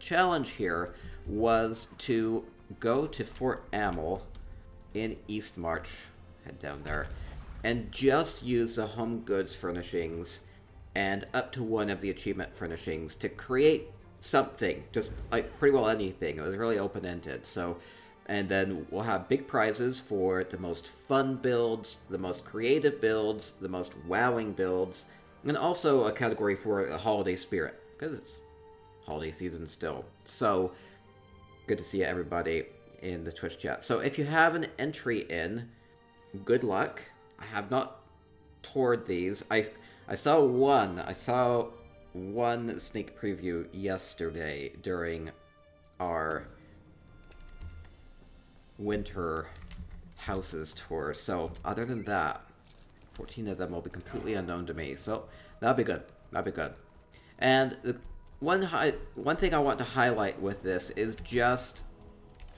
challenge here was to go to Fort Amel in Eastmarch, head down there, and just use the home goods furnishings and up to one of the achievement furnishings to create something, just like pretty well anything. It was really open-ended. So, and then we'll have big prizes for the most fun builds, the most creative builds, the most wowing builds, and also a category for a holiday spirit, because it's holiday season still. So, good to see everybody in the Twitch chat. So if you have an entry in, good luck. I have not toured these. I saw one sneak preview yesterday during our winter houses tour. So other than that, 14 of them will be completely unknown to me. So that'll be good. That'll be good. And the one thing I want to highlight with this is just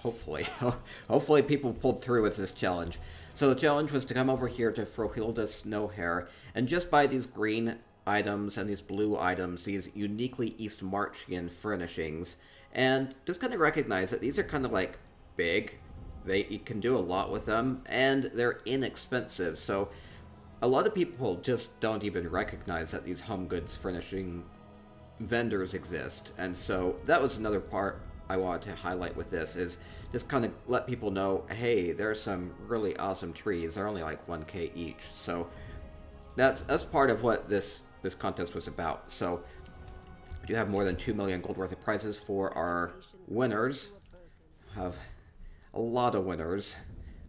hopefully people pulled through with this challenge. So the challenge was to come over here to Frohilda's Snowhair and just buy these green items and these blue items, these uniquely Eastmarchian furnishings, and just kind of recognize that these are kind of like big. You can do a lot with them, and they're inexpensive. So a lot of people just don't even recognize that these home goods furnishing vendors exist. And so that was another part I wanted to highlight with this, is just kind of let people know, hey, there's some really awesome trees. They're only like 1k each. So that's part of what this contest was about. So we do have more than 2 million gold worth of prizes for our winners. Have a lot of winners.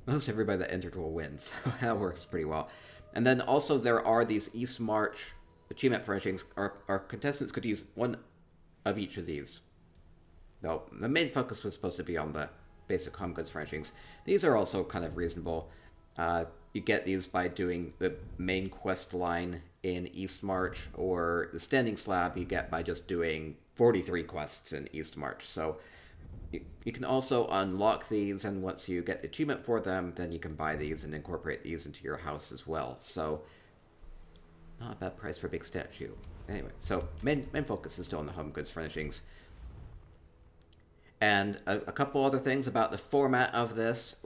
Most everybody that entered will win, so that works pretty well. And then also there are these Eastmarch achievement furnishings. Our contestants could use one of each of these. Though the main focus was supposed to be on the basic home goods furnishings. These are also kind of reasonable. You get these by doing the main quest line in Eastmarch, or the standing slab you get by just doing 43 quests in Eastmarch. So you can also unlock these, and once you get the achievement for them, then you can buy these and incorporate these into your house as well. So not a bad price for a big statue. Anyway, so main focus is still on the home goods furnishings. And a couple other things about the format of this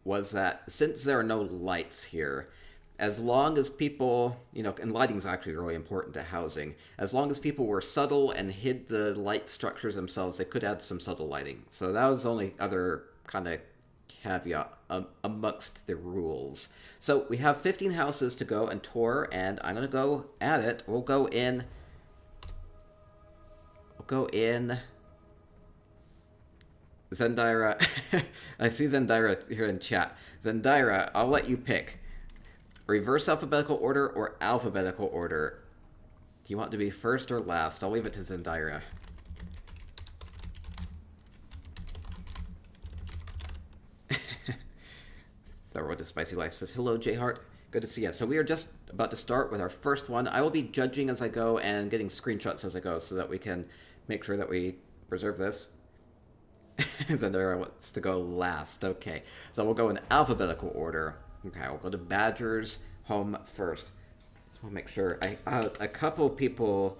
was that since there are no lights here, as long as people, and lighting is actually really important to housing, as long as people were subtle and hid the light structures themselves, they could add some subtle lighting. So that was the only other kind of caveat amongst the rules. So we have 15 houses to go and tour, and I'm going to go at it. We'll go in Zendira. I see Zendira here in chat. Zendira, I'll let you pick. Reverse alphabetical order or alphabetical order? Do you want to be first or last? I'll leave it to Zendira. The Road to Spicy Life says, hello, J-Heart. Good to see you. So we are just about to start with our first one. I will be judging as I go and getting screenshots as I go so that we can make sure that we preserve this. Zendira wants to go last. Okay, so we'll go in alphabetical order. Okay, we'll go to Badger's home first. So we'll make sure. A couple people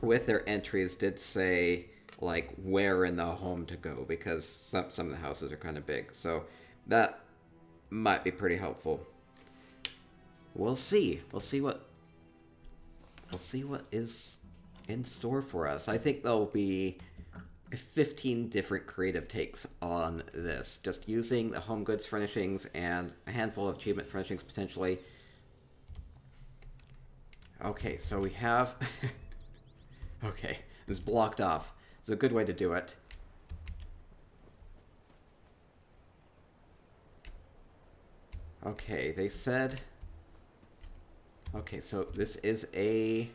with their entries did say, like, where in the home to go, because some of the houses are kind of big. So that might be pretty helpful. We'll see. We'll see what is in store for us. I think there'll be 15 different creative takes on this, just using the home goods furnishings and a handful of achievement furnishings potentially. Okay, so we have okay, this is blocked off. It's a good way to do it. Okay, they said, okay, so this is a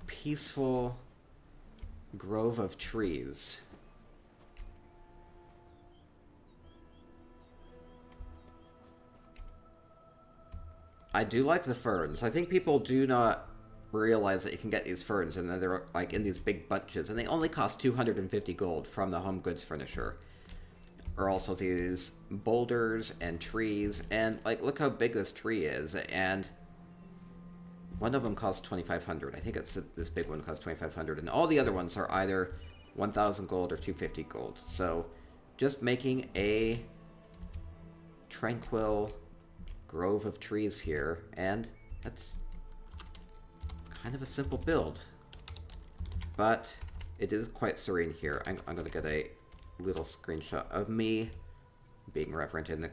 peaceful grove of trees. I do like the ferns. I think people do not realize that you can get these ferns, and that they're like in these big bunches, and they only cost 250 gold from the home goods furnisher. Or also these boulders and trees, and like look how big this tree is, and One of them costs 2,500. I think it's this big one costs 2,500, and all the other ones are either 1,000 gold or 250 gold. So, just making a tranquil grove of trees here, and that's kind of a simple build. But it is quite serene here. I'm going to get a little screenshot of me being reverent in the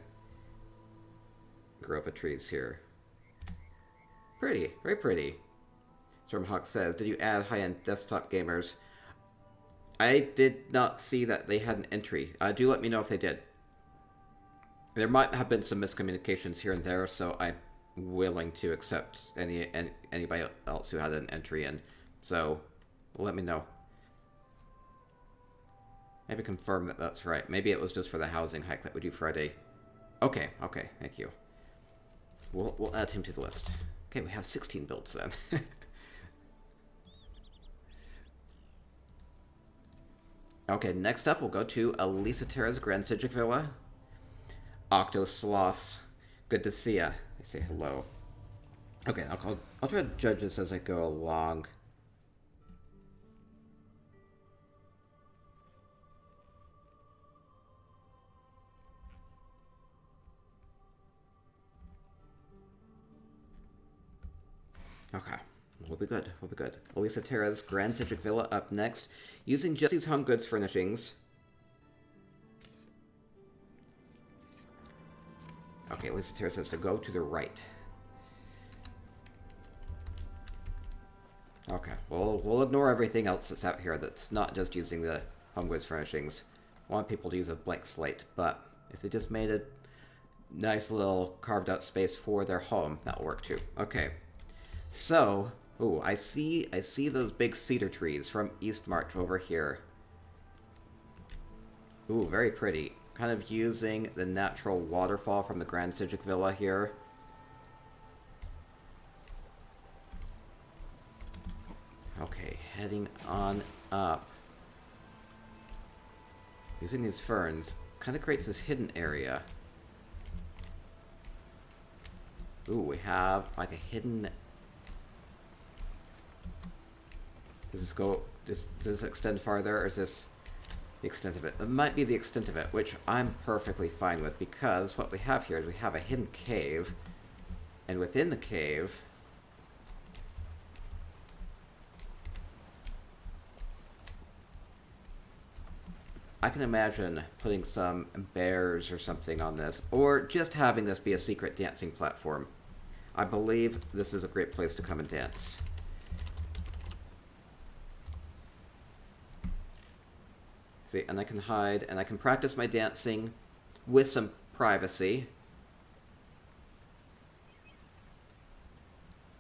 grove of trees here. Pretty, very pretty. Stormhawk says, did you add high-end desktop gamers? I did not see that they had an entry. Do let me know if they did. There might have been some miscommunications here and there, so I'm willing to accept anybody else who had an entry in. So, let me know. Maybe confirm that that's right. Maybe it was just for the housing hike that we do Friday. Okay, thank you. We'll add him to the list. Okay, we have 16 builds then. Okay, next up we'll go to Elisa Terra's GrandCentric Villa. Octo Sloths, good to see ya. They say hello. Okay, I'll try to judge this as I go along. Okay, we'll be good, we'll be good. Elisa Terra's GrandCentric Villa up next, using Jesse's Home Goods Furnishings. Okay, Elisa Terra says to go to the right. Okay, we'll ignore everything else that's out here that's not just using the Home Goods Furnishings. I want people to use a blank slate, but if they just made a nice little carved out space for their home, that'll work too. Okay. So, ooh, I see those big cedar trees from Eastmarch over here. Ooh, very pretty. Kind of using the natural waterfall from the GrandCentric Villa here. Okay, heading on up. Using these ferns kind of creates this hidden area. Ooh, we have like a hidden... Does this extend farther, or is this the extent of it? It might be the extent of it, which I'm perfectly fine with, because what we have here is we have a hidden cave, and within the cave, I can imagine putting some bears or something on this, or just having this be a secret dancing platform. I believe this is a great place to come and dance. See, and I can hide, and I can practice my dancing with some privacy.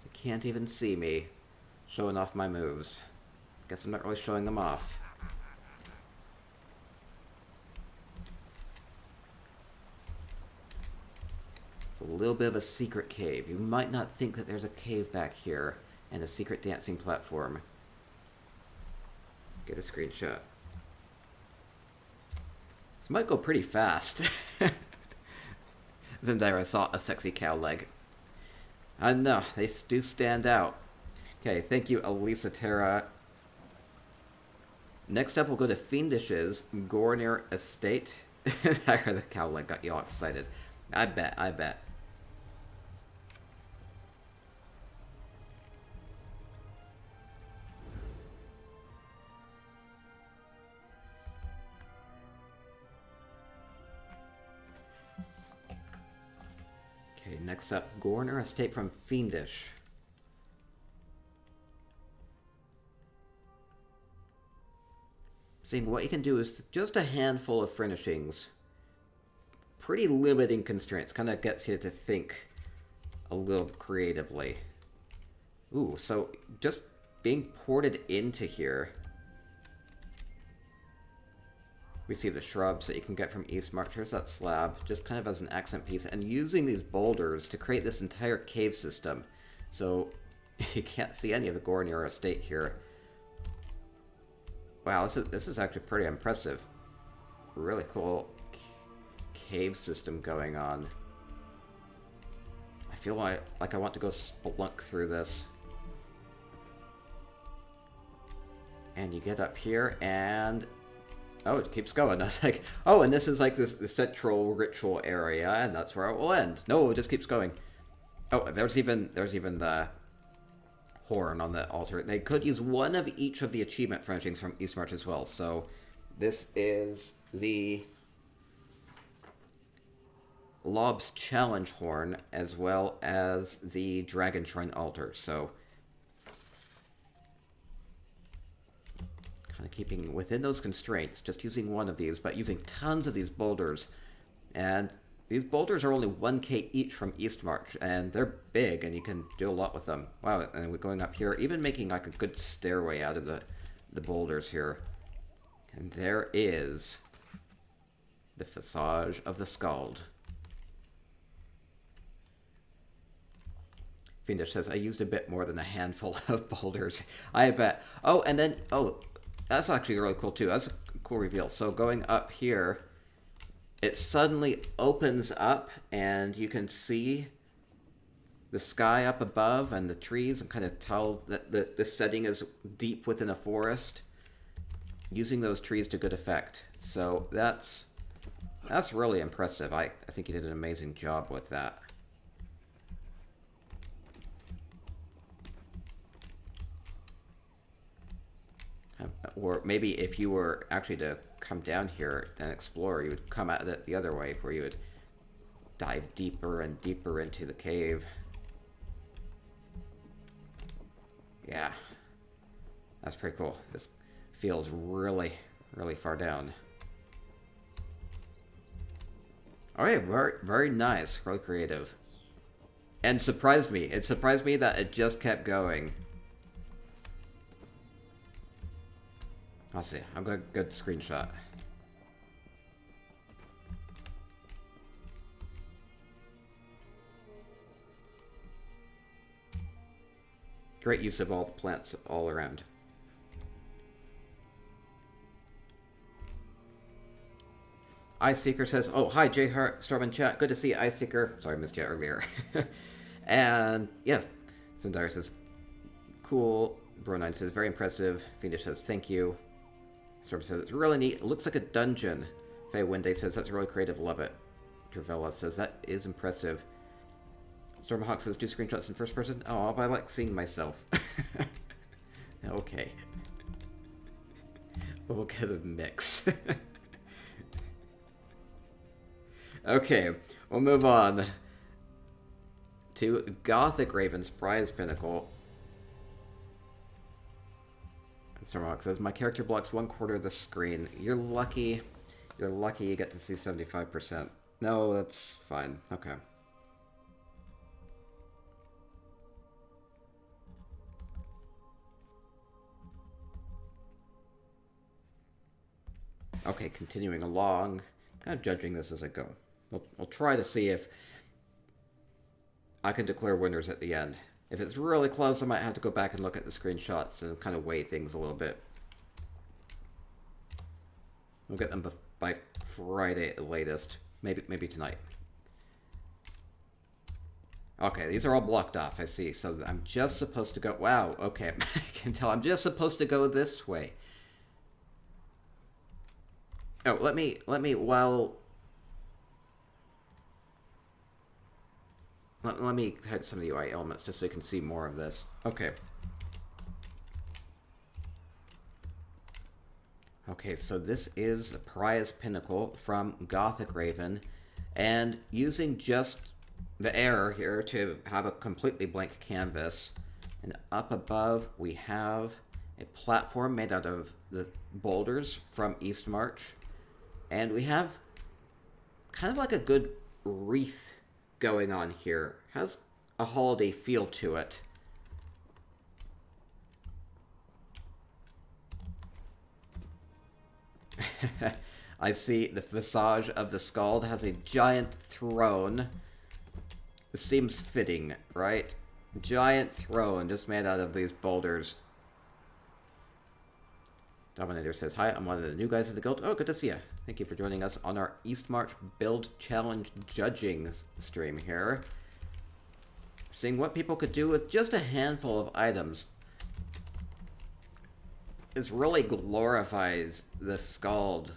They can't even see me showing off my moves. Guess I'm not really showing them off. It's a little bit of a secret cave. You might not think that there's a cave back here and a secret dancing platform. Get a screenshot. This might go pretty fast. Zendaya saw a sexy cow leg. I know, they do stand out. Okay, thank you, Elisa Terra. Next up, we'll go to Fiendish's Gornir Estate. I heard the cow leg got you all excited. I bet. Okay, next up, Gornir Estate from Fiendish. Seeing what you can do is just a handful of furnishings. Pretty limiting constraints. Kind of gets you to think a little creatively. Ooh, so just being ported into here. We see the shrubs that you can get from Eastmarch. Here's that slab, just kind of as an accent piece. And using these boulders to create this entire cave system. So you can't see any of the Gornir Estate here. Wow, this is actually pretty impressive. Really cool cave system going on. I feel like I want to go spelunk through this. And you get up here, and... Oh, it keeps going. I was like, oh, and this is like this central ritual area, and that's where it will end. No, it just keeps going. Oh, there's even the horn on the altar. They could use one of each of the achievement furnishings from Eastmarch as well. So this is the Lob's Challenge horn as well as the Dragon Shrine altar. So kind of keeping within those constraints, just using one of these, but using tons of these boulders. And these boulders are only 1k each from Eastmarch, and they're big, and you can do a lot with them. Wow, and we're going up here, even making like a good stairway out of the boulders here. And there is the Visage of the Skald. Fiendish says, I used a bit more than a handful of boulders. I bet. Oh, and then, oh, that's actually really cool too. That's a cool reveal. So going up here, it suddenly opens up and you can see the sky up above and the trees, and kind of tell that the setting is deep within a forest, using those trees to good effect. So that's really impressive. I think you did an amazing job with that. Or maybe if you were actually to come down here and explore, you would come at it the other way, where you would dive deeper and deeper into the cave. Yeah, that's pretty cool. This feels really, really far down. Okay, very, very nice, really creative. And surprised me. It surprised me that it just kept going. I'll see. I'm going to get a screenshot. Great use of all the plants all around. Ice Seeker says, oh, hi, J Hart, Storm in chat. Good to see you, Ice Seeker. Sorry, I missed you earlier. And, yeah, Zendire says, cool. Bro9 says, very impressive. Fiendish says, thank you. Storm says, it's really neat. It looks like a dungeon. Faye Wenday says, that's really creative. Love it. Travella says, that is impressive. Stormhawk says, do screenshots in first person? Oh, I like seeing myself. Okay. We'll get a mix. Okay, we'll move on to Gothic Raven's prize pinnacle. Stormhawk says, my character blocks 1/4 of the screen. You're lucky. You're lucky you get to see 75%. No, that's fine. Okay. Okay, continuing along. Kind of judging this as I go. We'll try to see if I can declare winners at the end. If it's really close, I might have to go back and look at the screenshots and kind of weigh things a little bit. We'll get them by Friday at the latest. Maybe tonight. Okay, these are all blocked off, I see. So I'm just supposed to go... Wow, okay. I can tell I'm just supposed to go this way. Oh, let me, while... Let me hide some of the UI elements just so you can see more of this. Okay. Okay, so this is a prize pinnacle from Gothic Raven, and using just the error here to have a completely blank canvas, and up above we have a platform made out of the boulders from Eastmarch, and we have kind of like a good wreath going on here. Has a holiday feel to it. I see the Visage of the Skald has a giant throne. This seems fitting, right? Giant throne just made out of these boulders. Dominator says, hi, I'm one of the new guys in the guild. Oh, good to see you. Thank you for joining us on our Eastmarch Build Challenge judging stream here. Seeing what people could do with just a handful of items. this really glorifies the Skald.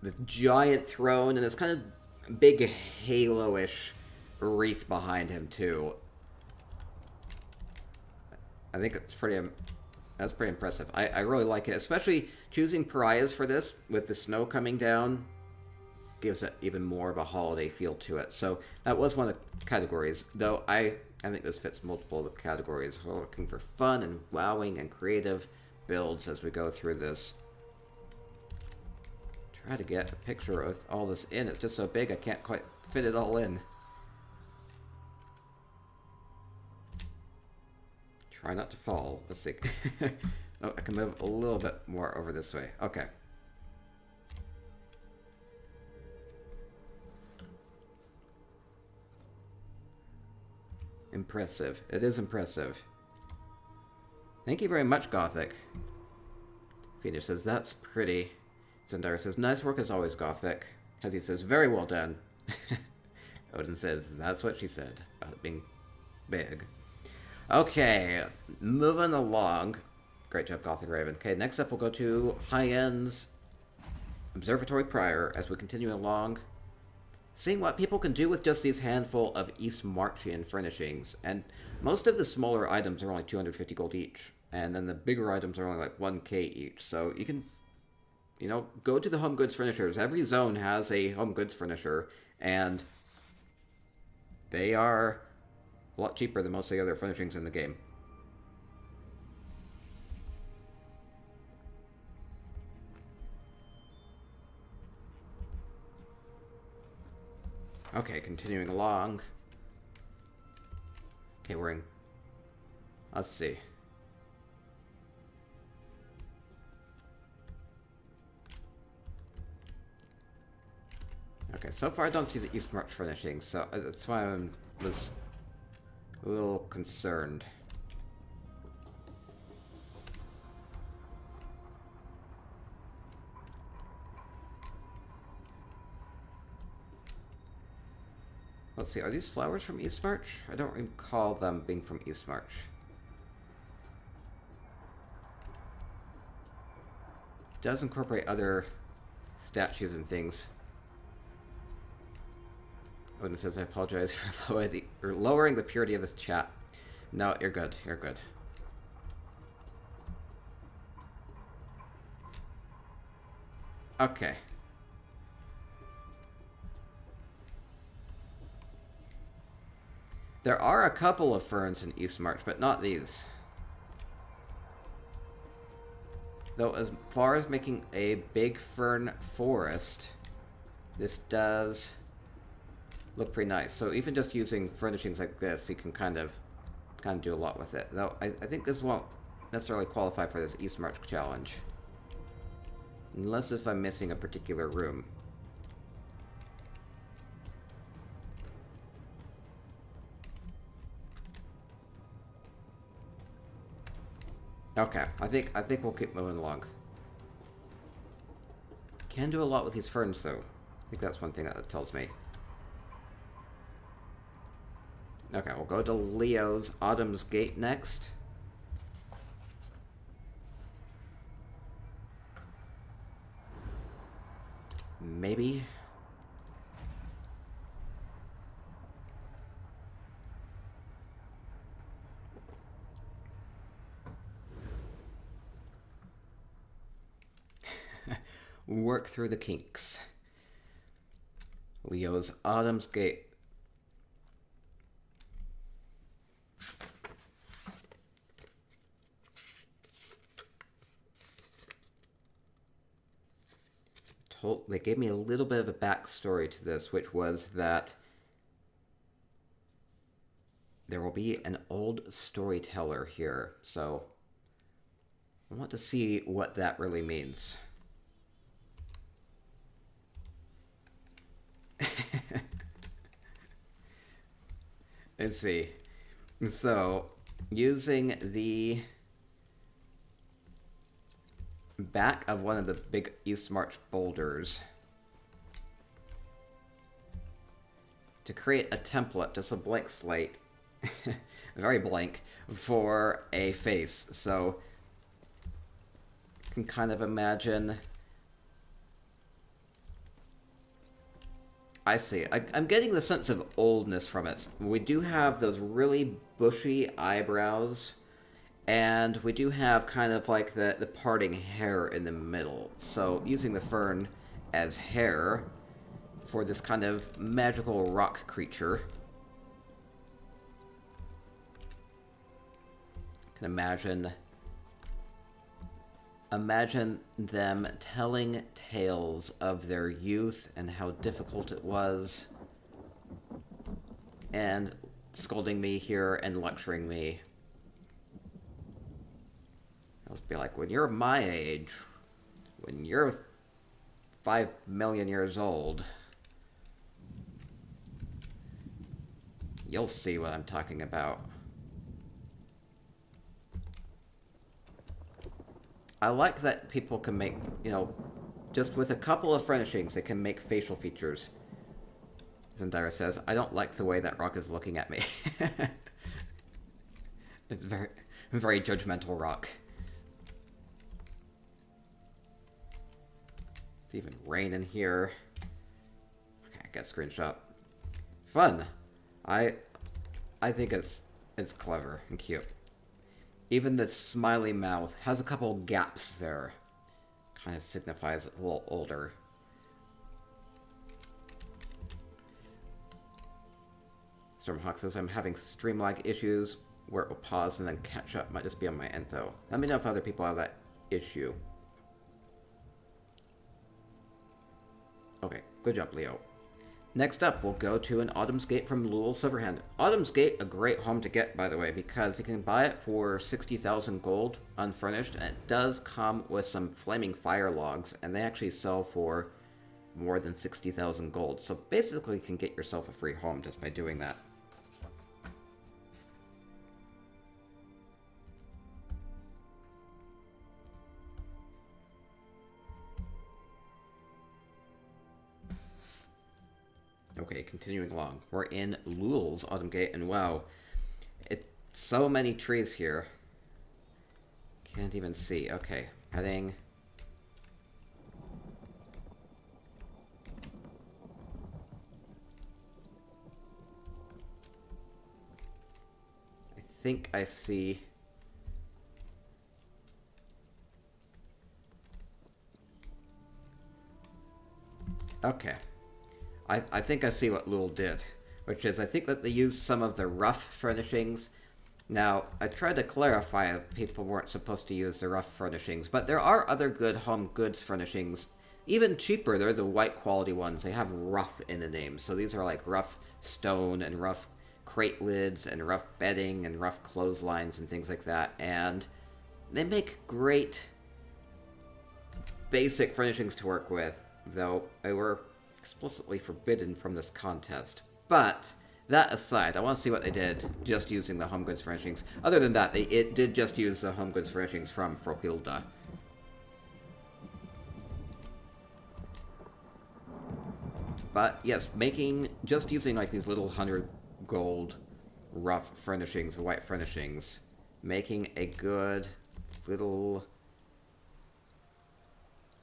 The giant throne and this kind of big halo-ish wreath behind him too. I think that's pretty impressive. I really like it, especially choosing pariahs for this with the snow coming down gives it even more of a holiday feel to it. So that was one of the categories, though I think this fits multiple of the categories. We're looking for fun and wowing and creative builds as we go through this. Try to get a picture of all this in. It's just so big I can't quite fit it all in. Try not to fall. Let's see. Oh, I can move a little bit more over this way. Okay. Impressive. It is impressive. Thank you very much, Gothic. Phoenix says, that's pretty. Zendara says, nice work as always, Gothic. Hezzy says, very well done. Odin says, that's what she said about it being big. Okay, moving along. Great job, Gothic Raven. Okay, next up we'll go to High End's Observatory Prior as we continue along, seeing what people can do with just these handful of Eastmarchian furnishings. And most of the smaller items are only 250 gold each, and then the bigger items are only like 1k each. So you can, you know, go to the home goods furnishers. Every zone has a home goods furnisher, and they are a lot cheaper than most of the other furnishings in the game. Okay, continuing along. Okay, we're in... Let's see. Okay, so far I don't see the Eastmarch furnishings, so that's why I was a little concerned. Let's see, are these flowers from Eastmarch? I don't recall them being from Eastmarch. It does incorporate other statues and things. Odin says, I apologize for lowering the purity of this chat. No, you're good. You're good. Okay. There are a couple of ferns in Eastmarch, but not these. Though as far as making a big fern forest, this does look pretty nice. So even just using furnishings like this, you can kind of do a lot with it. Though I think this won't necessarily qualify for this Eastmarch challenge. Unless if I'm missing a particular room. Okay, I think we'll keep moving along. Can do a lot with these ferns though. I think that's one thing that tells me. Okay, we'll go to Leo's Autumn's Gate next. Maybe. Work through the kinks. Leo's Autumn's Gate. They gave me a little bit of a backstory to this, which was that there will be an old storyteller here. So I want to see what that really means. Let's see. So, using the back of one of the big Eastmarch boulders to create a template, just a blank slate, very blank, for a face. So, can kind of imagine. I see. I'm getting the sense of oldness from it. We do have those really bushy eyebrows, and we do have kind of like the parting hair in the middle. So using the fern as hair for this kind of magical rock creature. I can imagine them telling tales of their youth and how difficult it was, and scolding me here and lecturing me. I'll be like, when you're my age, when you're 5 million years old, you'll see what I'm talking about. I like that people can make, you know, just with a couple of furnishings, they can make facial features. Zendara says, I don't like the way that rock is looking at me. It's very judgmental rock. It's even rain in here. Okay, I got a screenshot. Fun. I think it's clever and cute. Even the smiley mouth has a couple gaps there. Kind of signifies a little older. Stormhawk says, I'm having stream lag issues where it will pause and then catch up. Might just be on my end though. Let me know if other people have that issue. Okay, good job, Leo. Next up, we'll go to an Autumn's Gate from Lul Silverhand. Autumn's Gate, a great home to get, by the way, because you can buy it for 60,000 gold, unfurnished, and it does come with some flaming fire logs, and they actually sell for more than 60,000 gold. So basically, you can get yourself a free home just by doing that. Okay, continuing along. We're in Lul's Autumn Gate, and wow, it's so many trees here. Can't even see. Okay, heading. I think I see. Okay. I think I see what Lul did, which is I think that they used some of the rough furnishings. Now, I tried to clarify that people weren't supposed to use the rough furnishings, but there are other good home goods furnishings. Even cheaper, they're the white quality ones. They have rough in the name, so these are like rough stone and rough crate lids and rough bedding and rough clotheslines and things like that, and they make great basic furnishings to work with, though they were explicitly forbidden from this contest. But that aside, I want to see what they did just using the home goods furnishings. Other than that, it did just use the home goods furnishings from Frohilda. But yes, just using like these little 100 gold rough furnishings, white furnishings, making a good little,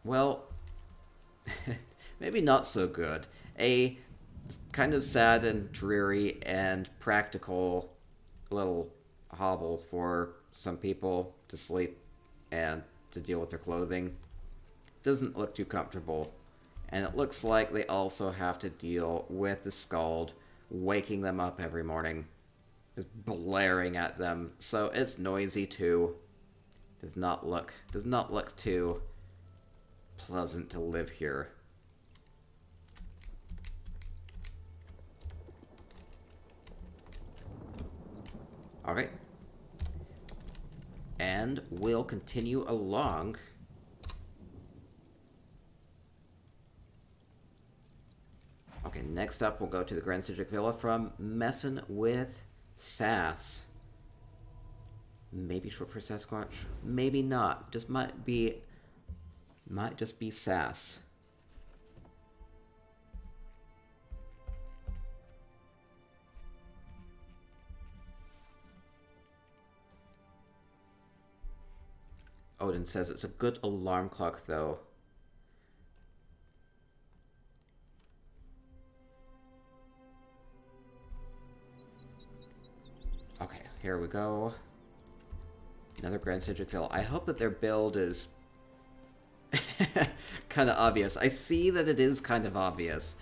well, maybe not so good. A kind of sad and dreary and practical little hovel for some people to sleep and to deal with their clothing. Doesn't look too comfortable. And it looks like they also have to deal with the Skald waking them up every morning. Just blaring at them. So it's noisy too. Does not look too pleasant to live here. Alright. And we'll continue along. Okay, next up we'll go to the GrandCentric Villa from Messin' with Sass. Maybe short for Sasquatch. Maybe not. Might just be Sass. Odin says it's a good alarm clock, though. Okay, here we go. Another GrandCentric Villa. I hope that their build is kind of obvious. I see that it is kind of obvious.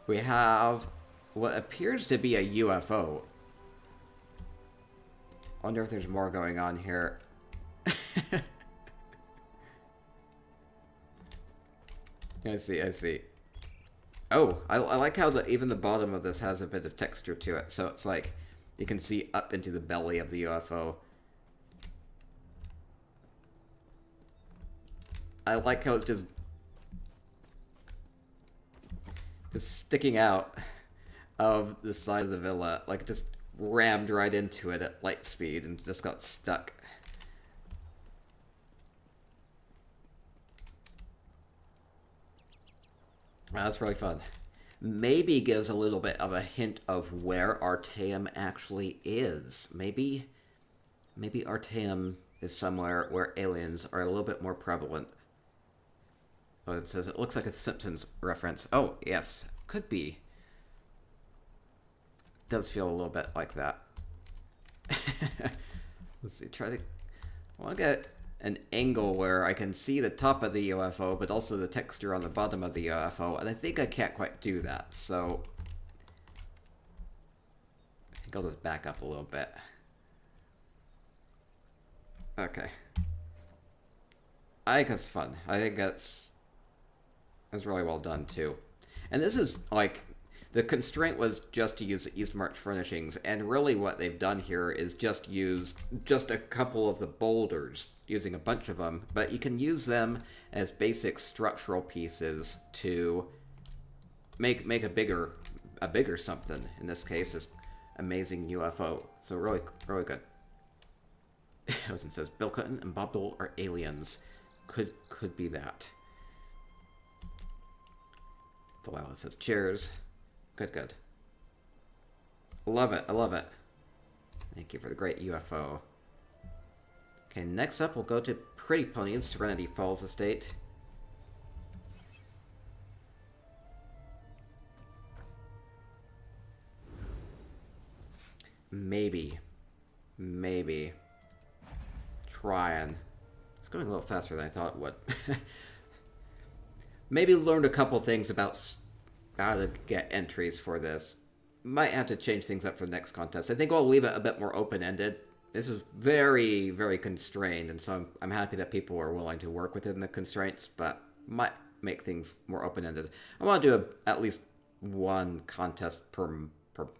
We have what appears to be a UFO. I wonder if there's more going on here. I see, I see. Oh, I like how even the bottom of this has a bit of texture to it. So it's like you can see up into the belly of the UFO. I like how it's just sticking out of the side of the villa. Like, just rammed right into it at light speed and just got stuck. That's really fun. Maybe gives a little bit of a hint of where Artaeum actually is. Maybe Artaeum is somewhere where aliens are a little bit more prevalent. Oh, it says it looks like a Simpsons reference. Oh, yes. Could be. Does feel a little bit like that. Let's see, I want to get an angle where I can see the top of the UFO, but also the texture on the bottom of the UFO, and I think I can't quite do that, so I think I'll just back up a little bit. Okay. I think it's fun. I think that's really well done, too. And this is, like, the constraint was just to use the Eastmarch Furnishings, and really what they've done here is just use just a couple of the boulders, using a bunch of them, but you can use them as basic structural pieces to make a bigger something. In this case, this amazing UFO. So really, really good. As it says, Bill Clinton and Bob Dole are aliens. Could be that. Delilah says, cheers. Good. Love it, I love it. Thank you for the great UFO. Okay, next up we'll go to Pretty Pony's Serenity Falls estate. Maybe. Trying. It's going a little faster than I thought it would. Maybe learned a couple things about how to get entries for this. Might have to change things up for the next contest. I think I'll leave it a bit more open-ended. This is very, very constrained, and so I'm happy that people are willing to work within the constraints, but might make things more open-ended. I want to do at least one contest per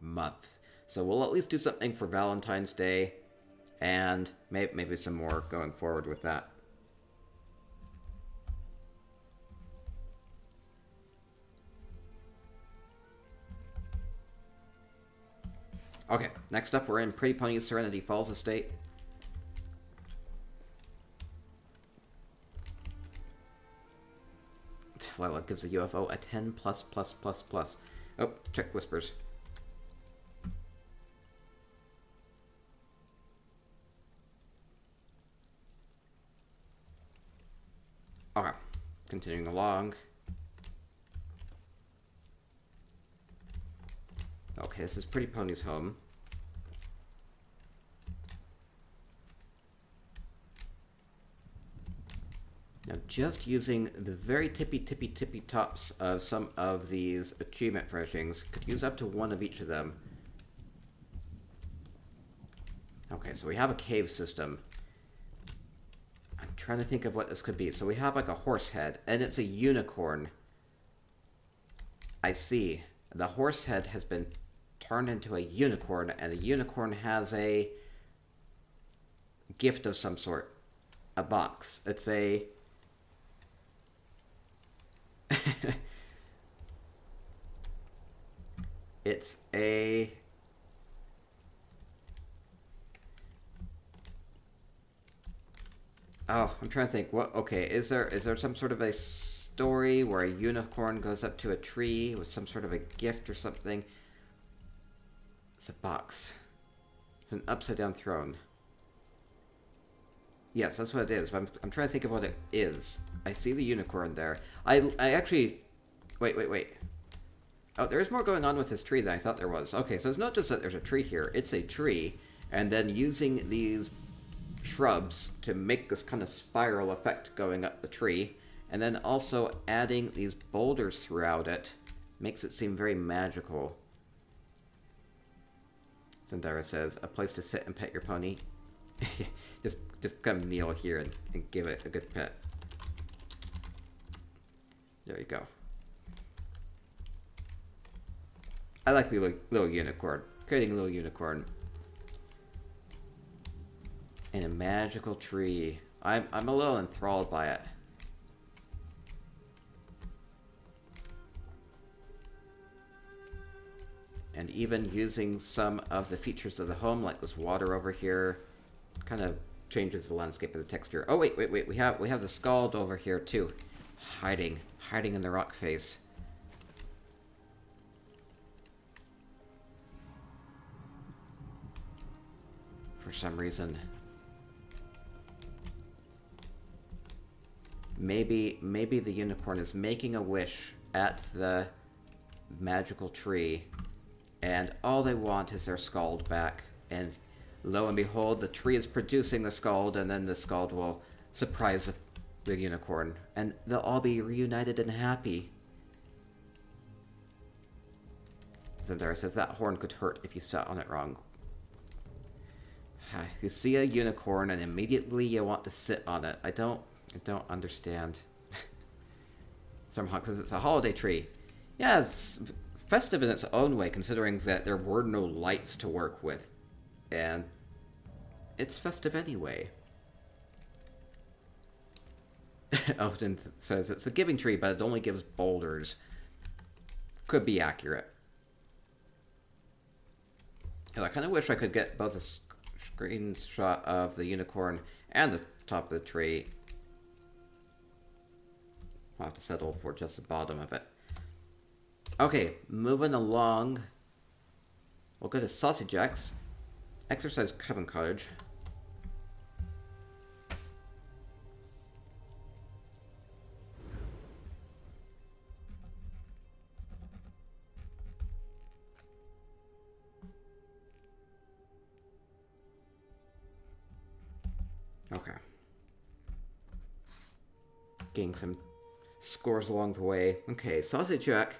month. So we'll at least do something for Valentine's Day, and maybe some more going forward with that. Okay, next up we're in Pretty Pony's Serenity Falls estate. Lila gives the UFO a 10 plus plus plus plus. Oh, check whispers. Okay, continuing along. Okay, this is Pretty Pony's home. Now, just using the very tippy tops of some of these achievement furnishings, could use up to one of each of them. Okay, so we have a cave system. I'm trying to think of what this could be. So we have like a horse head, and it's a unicorn. I see. The horse head has been turned into a unicorn, and the unicorn has a gift of some sort. A box. It's a... It's a... Oh, I'm trying to think. What? Okay, is there some sort of a story where a unicorn goes up to a tree with some sort of a gift or something? It's a box. It's an upside down throne. Yes, that's what it is. But I'm trying to think of what it is. I see the unicorn there. I actually... Wait. Oh, there's more going on with this tree than I thought there was. Okay, so it's not just that there's a tree here. It's a tree, and then using these shrubs to make this kind of spiral effect going up the tree, and then also adding these boulders throughout it makes it seem very magical. Zendara says, a place to sit and pet your pony. just come kneel here and give it a good pet. There you go. I like the little unicorn. Creating a little unicorn. In a magical tree. I'm a little enthralled by it. And even using some of the features of the home, like this water over here, kind of changes the landscape of the texture. Oh wait, we have the Skald over here too. Hiding in the rock face. For some reason. Maybe the unicorn is making a wish at the magical tree, and all they want is their Skald back, and lo and behold, the tree is producing the Skald, and then the Skald will surprise the unicorn, and they'll all be reunited and happy. Zendara says that horn could hurt if you sat on it wrong. You see a unicorn and immediately you want to sit on it. I don't understand. Stormhawk says it's a holiday tree. Yeah, it's festive in its own way, considering that there were no lights to work with. And it's festive anyway. Odin says it's a giving tree, but it only gives boulders. Could be accurate. And I kind of wish I could get both a screenshot of the unicorn and the top of the tree. I'll have to settle for just the bottom of it. Okay, moving along. We'll go to Sausage X. Exercise Coven Cottage. Okay. Getting some scores along the way. Okay, Sausage Jack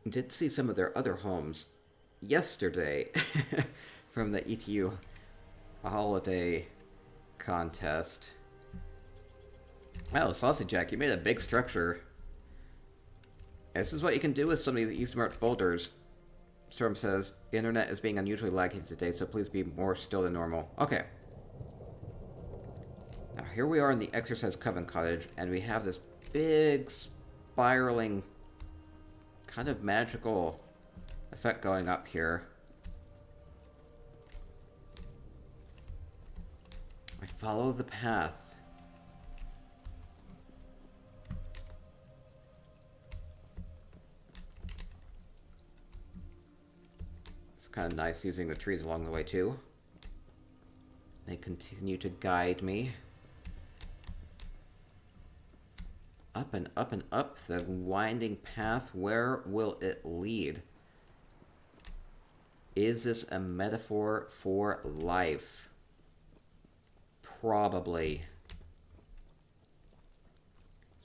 did see some of their other homes yesterday from the ETU holiday contest. Oh, Sausage Jack, you made a big structure. This is what you can do with some of these Eastmarch boulders. Storm says, internet is being unusually laggy today, so please be more still than normal. Okay. Now here we are in the Exercise Coven Cottage, and we have this big spiraling kind of magical effect going up here. I follow the path. It's kind of nice using the trees along the way too. They continue to guide me. Up and up and up the winding path. Where will it lead? Is this a metaphor for life? Probably.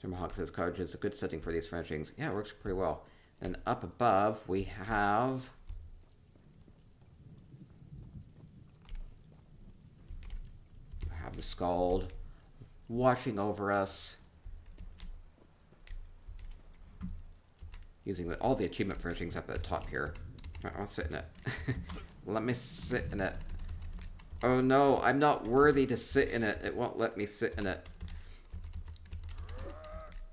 Mohawk says cottage is a good setting for these furnishings. Yeah, it works pretty well. And up above we have the Skald watching over us. Using all the achievement furnishings up at the top here. I'll sit in it. Let me sit in it. Oh no, I'm not worthy to sit in it. It won't let me sit in it.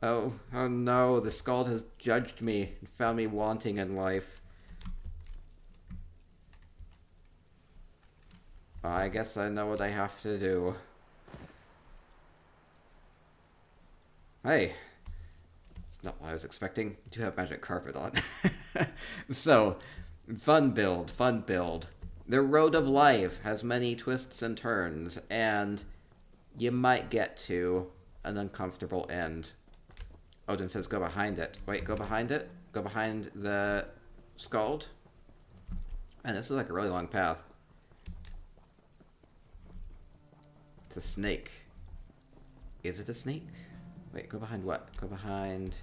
Oh no, the Skald has judged me and found me wanting in life. I guess I know what I have to do. Hey. Not what I was expecting. I do have magic carpet on. So, fun build. The road of life has many twists and turns, and you might get to an uncomfortable end. Odin says go behind it. Wait, go behind it? Go behind the Skald? Man, this is like a really long path. It's a snake. Is it a snake? Wait, go behind what? Go behind...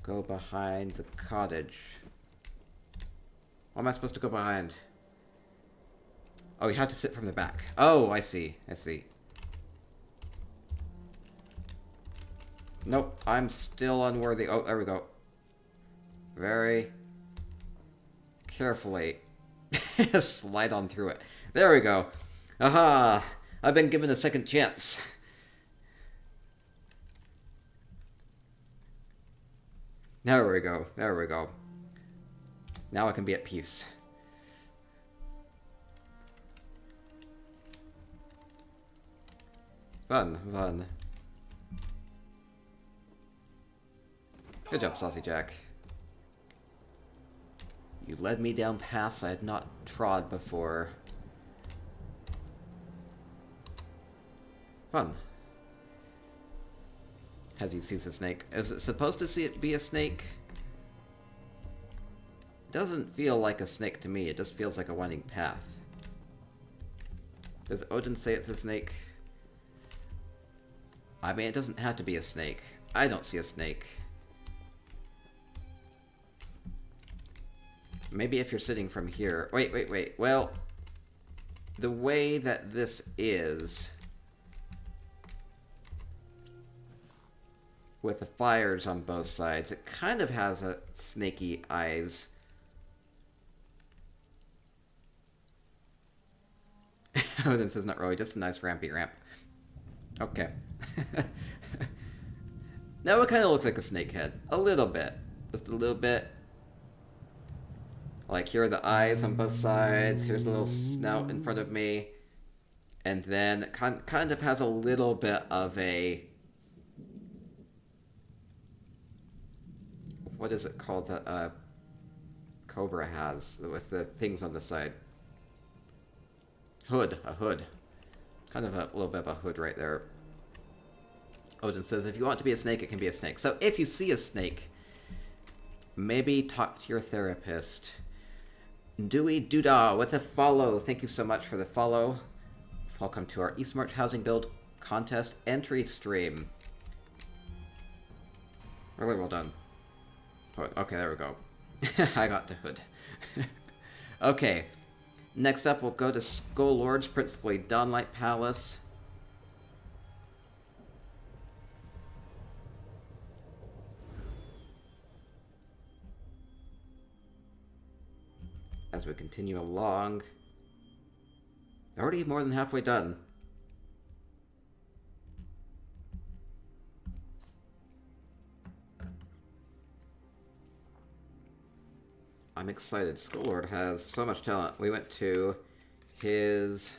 Go behind the cottage. What am I supposed to go behind? Oh, you have to sit from the back. Oh, I see. I see. Nope, I'm still unworthy. Oh, there we go. Very carefully. Slide on through it. There we go. Aha! I've been given a second chance. There we go. There we go. Now I can be at peace. Fun, fun. Good job, Saucy Jack. You led me down paths I had not trod before. Fun. As he sees a snake. Is it supposed to see it be a snake? It doesn't feel like a snake to me. It just feels like a winding path. Does Odin say it's a snake? I mean, it doesn't have to be a snake. I don't see a snake. Maybe if you're sitting from here... Wait, wait, wait. Well, the way that this is... with the fires on both sides, it kind of has a snaky eyes. Odin says not really, just a nice rampy ramp. Okay. Now it kind of looks like a snake head. A little bit. Just a little bit. Like, here are the eyes on both sides. Here's a little snout in front of me. And then kind of has a little bit of a... What is it called that Cobra has with the things on the side? Hood. A hood. Kind of a little bit of a hood right there. Odin says, if you want to be a snake, it can be a snake. So if you see a snake, maybe talk to your therapist. Dewey Doodah with a follow. Thank you so much for the follow. Welcome to our Eastmarch Housing Build contest entry stream. Really well done. Oh, okay, there we go. I got the hood. Okay. Next up, we'll go to Skull Lord's, principally Dawnlight Palace. As we continue along. Already more than halfway done. I'm excited. Skull Lord has so much talent. We went to his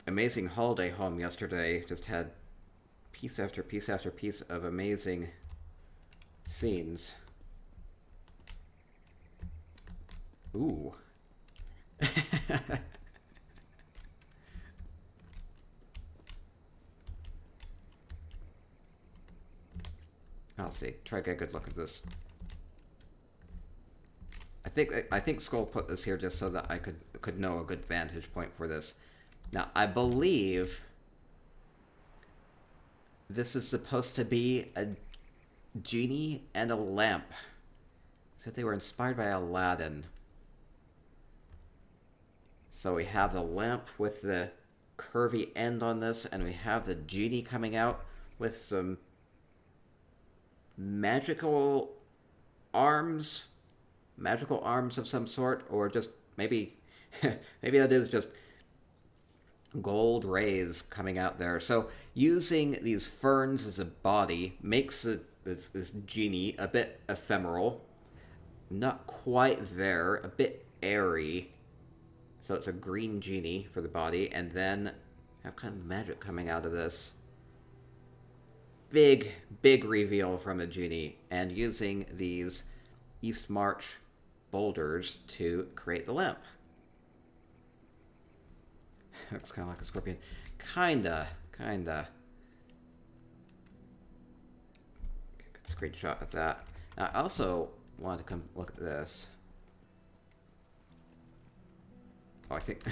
amazing holiday home yesterday. Just had piece after piece after piece of amazing scenes. Ooh. I'll see. Try to get a good look at this. I think Skull put this here just so that I could know a good vantage point for this. Now, I believe this is supposed to be a genie and a lamp. Said they were inspired by Aladdin. So we have the lamp with the curvy end on this, and we have the genie coming out with some magical arms of some sort, or just maybe maybe that is just gold rays coming out there. So using these ferns as a body makes this genie a bit ephemeral, not quite there, a bit airy. So it's a green genie for the body, and then have kind of magic coming out of this. Big reveal from a genie, and using these Eastmarch boulders to create the lamp. Looks kind of like a scorpion. Kinda. Okay, good screenshot of that. Now, I also wanted to come look at this. Oh, I think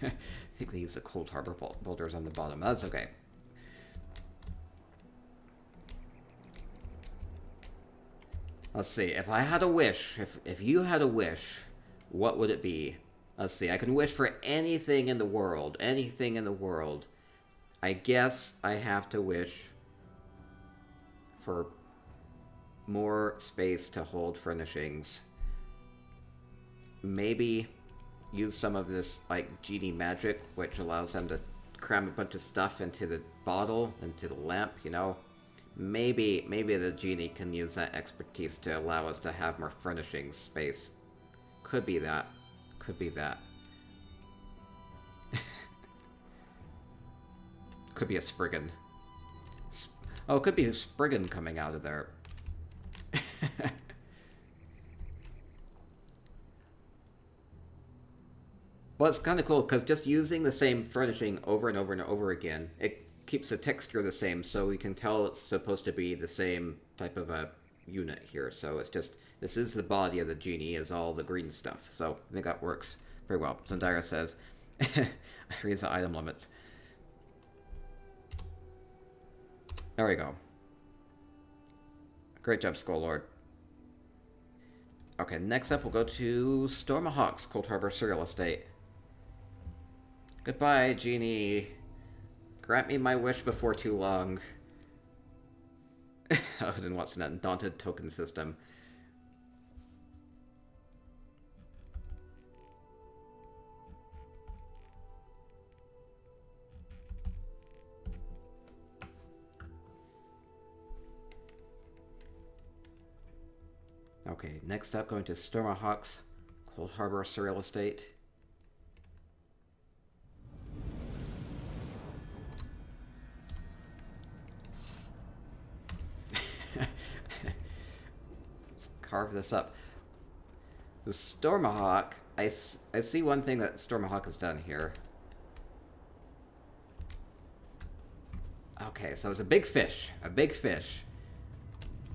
I think they use the Cold Harbor boulders on the bottom. That's okay. Let's see. If I had a wish, if you had a wish, what would it be? Let's see. I can wish for anything in the world. Anything in the world. I guess I have to wish for more space to hold furnishings. Maybe use some of this, like, genie magic, which allows them to cram a bunch of stuff into the bottle, into the lamp, you know? Maybe the genie can use that expertise to allow us to have more furnishing space. Could be that. Could be that. Could be a Spriggan. Oh, it could be a Spriggan coming out of there. Well, it's kind of cool, because just using the same furnishing over and over and over again, it keeps the texture the same, so we can tell it's supposed to be the same type of a unit here. So it's just, this is the body of the genie, is all the green stuff. So I think that works very well. Zendaya says, raise the item limits. There we go. Great job, Skull-Lord. Okay, next up we'll go to Mohawk's Cold Harbor Cereal Estate. Goodbye, genie. Grant me my wish before too long. Odin wants an undaunted token system. Okay, next up, going to Mohawk's Cold Harbor Cereal Estate. Let's carve this up. The Mohawk, I see one thing that Mohawk has done here. Okay, so it's a big fish. A big fish.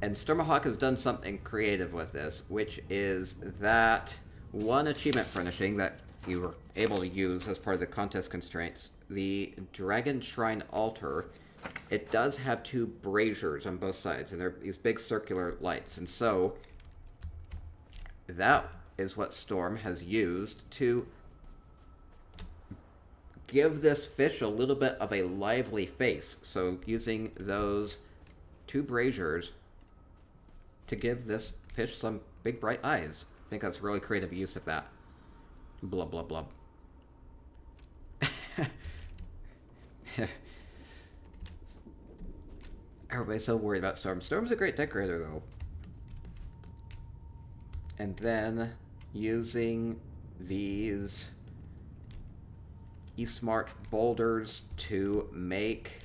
And Mohawk has done something creative with this, which is that one achievement furnishing that you were able to use as part of the contest constraints, the Dragon Shrine Altar, it does have two braziers on both sides, and they're these big circular lights. And so, that is what Storm has used to give this fish a little bit of a lively face. So, using those two braziers to give this fish some big bright eyes. I think that's really creative use of that. Blub, blub, blub. Everybody's so worried about Storm. Storm's a great decorator, though. And then, using these Eastmarch boulders to make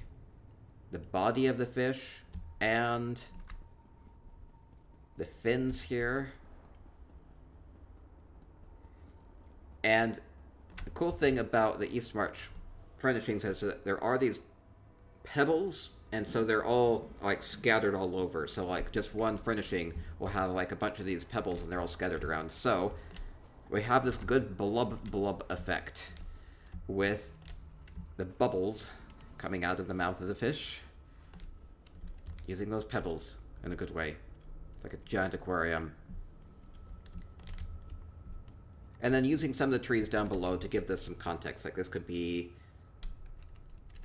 the body of the fish and the fins here. And the cool thing about the Eastmarch furnishings is that there are these pebbles, and so they're all like scattered all over. So like just one furnishing will have like a bunch of these pebbles, and they're all scattered around. So we have this good blub blub effect with the bubbles coming out of the mouth of the fish, using those pebbles in a good way. It's like a giant aquarium. And then using some of the trees down below to give this some context. Like this could be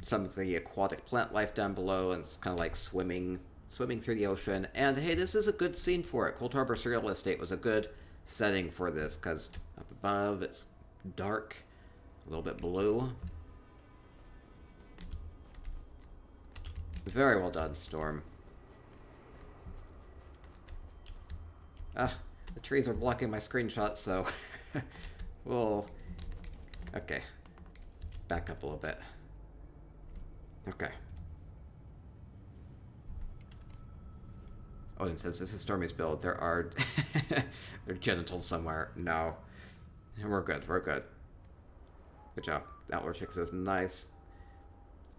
some of the aquatic plant life down below, and it's kind of like swimming through the ocean. And hey, this is a good scene for it. Cold Harbor Cereal Estate was a good setting for this, because up above it's dark, a little bit blue. Very well done, Storm. The trees are blocking my screenshot, so we'll... Okay. Back up a little bit. Okay. Odin says, this is Stormy's build. There are their genitals somewhere. No. We're good. We're good. Good job. Outlaw Chick says, nice.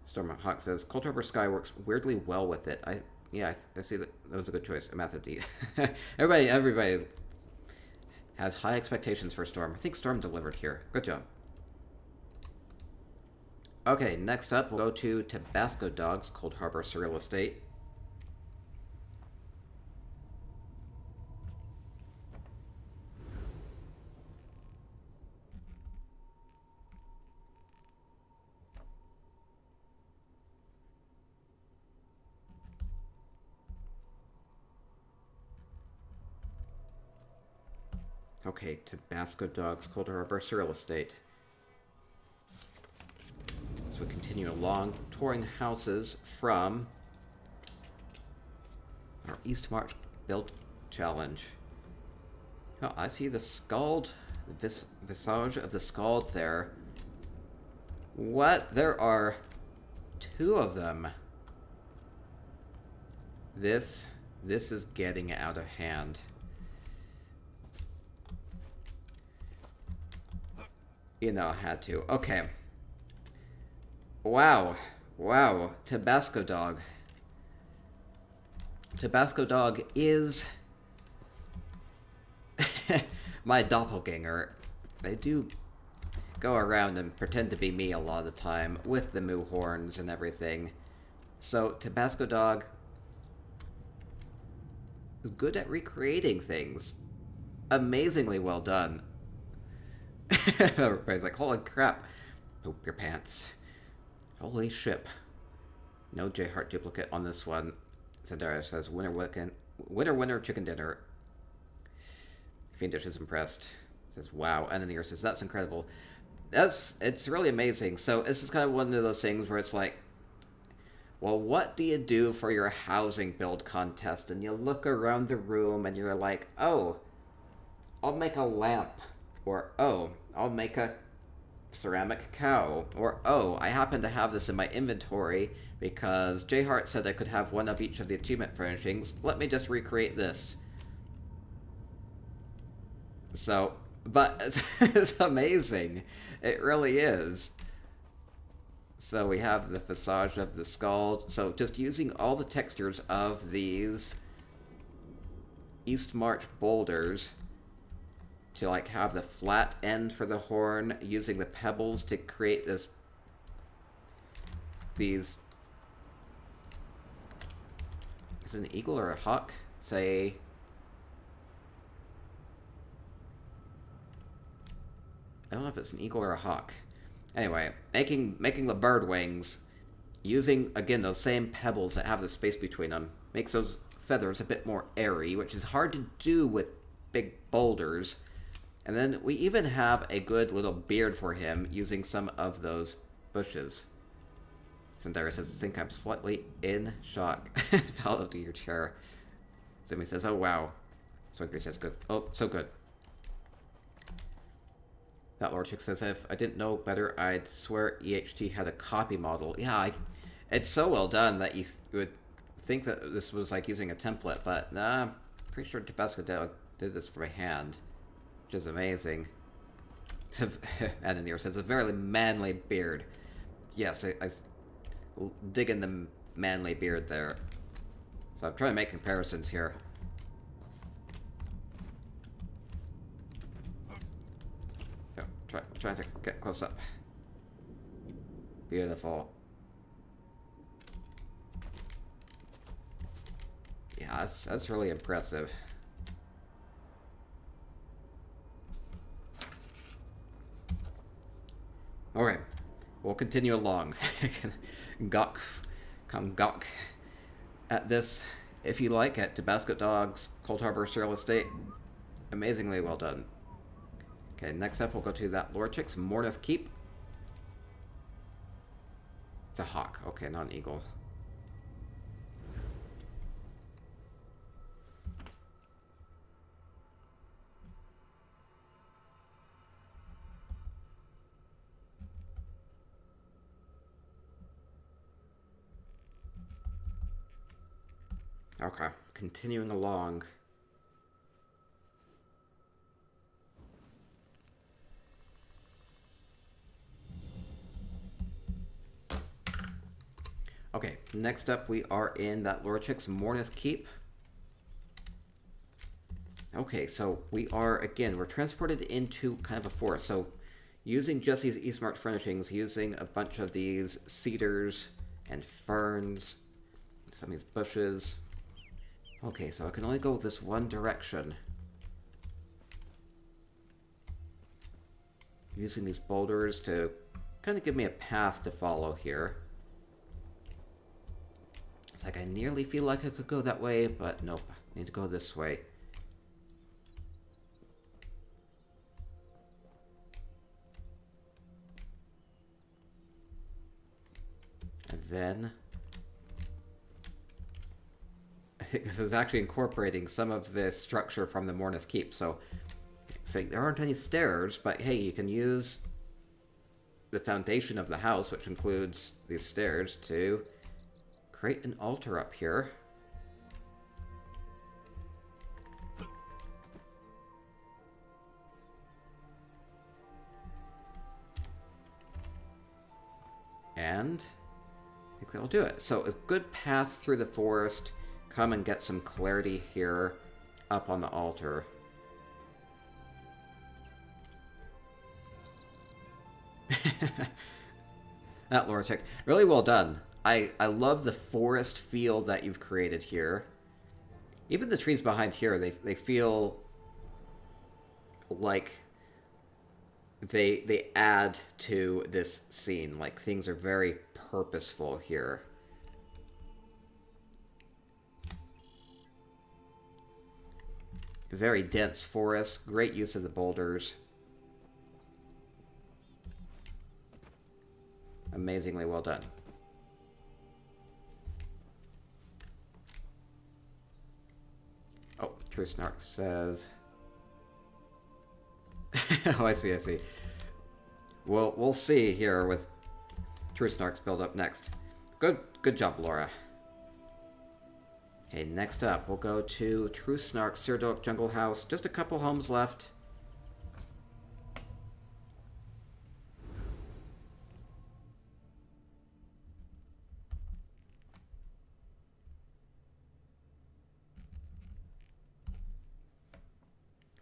Stormhawk says, Cold Harbor Sky works weirdly well with it. I see that. That was a good choice. Method D. everybody has high expectations for Storm. I think Storm delivered here. Good job. Okay, next up, we'll go to Pascoe Dogs, Cold Harbor Surreal Estate. Okay, Pascoe Dogs, Cold Harbor Surreal Estate. So we continue along, touring houses from our Eastmarch Build Challenge. Oh, I see the Skald, the visage of the Skald there. What? There are 2 of them. This is getting out of hand. You know, had to. Okay. Wow. Wow. Pascoe Dog. Pascoe Dog is my doppelganger. They do go around and pretend to be me a lot of the time with the moo horns and everything. So, Pascoe Dog is good at recreating things. Amazingly well done. Everybody's like, holy crap. Poop your pants. Holy ship. No J Heart duplicate on this one. Zendara says, winner, chicken dinner. Fiendish is impressed. Says, wow. Ananier says, that's incredible. It's really amazing. So this is kind of one of those things where it's like, well, what do you do for your housing build contest? And you look around the room and you're like, oh, I'll make a lamp. Or, oh, I'll make a ceramic cow. Or, oh, I happen to have this in my inventory because J Hart said I could have one of each of the achievement furnishings. Let me just recreate this. So, but it's amazing. It really is. So we have the visage of the Skald. So just using all the textures of these Eastmarch boulders to like have the flat end for the horn, using the pebbles to create these. Is it an eagle or a hawk? Say. I don't know if it's an eagle or a hawk. Anyway, making the bird wings, using again those same pebbles that have the space between them, makes those feathers a bit more airy, which is hard to do with big boulders. And then we even have a good little beard for him using some of those bushes. Zendara says, I think I'm slightly in shock. Fell into your chair. Zimmy says, oh wow. Swinkry says, good. Oh, so good. That Lord Chick says, if I didn't know better, I'd swear EHT had a copy model. Yeah, it's so well done that you would think that this was like using a template, but nah, I'm pretty sure Pascoe Dog did this by hand. Which is amazing. Ananier says, a very manly beard. Yes, I dig in the manly beard there. So I'm trying to make comparisons here. Oh, trying to get close up. Beautiful. Yeah, that's really impressive. Alright, we'll continue along. Come gawk at this, if you like, at Pascoe Dogs, Cold Harbor Surreal Estate. Amazingly well done. Okay, next up we'll go to that Lore Chick's Mourn of Keep. It's a hawk. Okay, not an eagle. Okay, continuing along. Okay, next up we are in that lore chick's Mourn of Keep. Okay, so we are, again, we're transported into kind of a forest. So using just these Eastmarch furnishings, using a bunch of these cedars and ferns, some of these bushes. Okay, so I can only go this one direction. Using these boulders to kind of give me a path to follow here. It's like I nearly feel like I could go that way, but nope. I need to go this way. And then I think this is actually incorporating some of this structure from the Mourn of Keep. So there aren't any stairs, but hey, you can use the foundation of the house, which includes these stairs, to create an altar up here. And I think that'll do it. So a good path through the forest. Come and get some clarity here up on the altar. That lore check. Really well done. I love the forest feel that you've created here. Even the trees behind here, they feel like they add to this scene. Like things are very purposeful here. Very dense forest, great use of the boulders. Amazingly well done. Oh, True Snark says... oh, I see, I see. Well, we'll see here with True Snark's build up next. Good job, Laura. Okay, next up, we'll go to True Snark's Searing Off Jungle house. Just a couple homes left.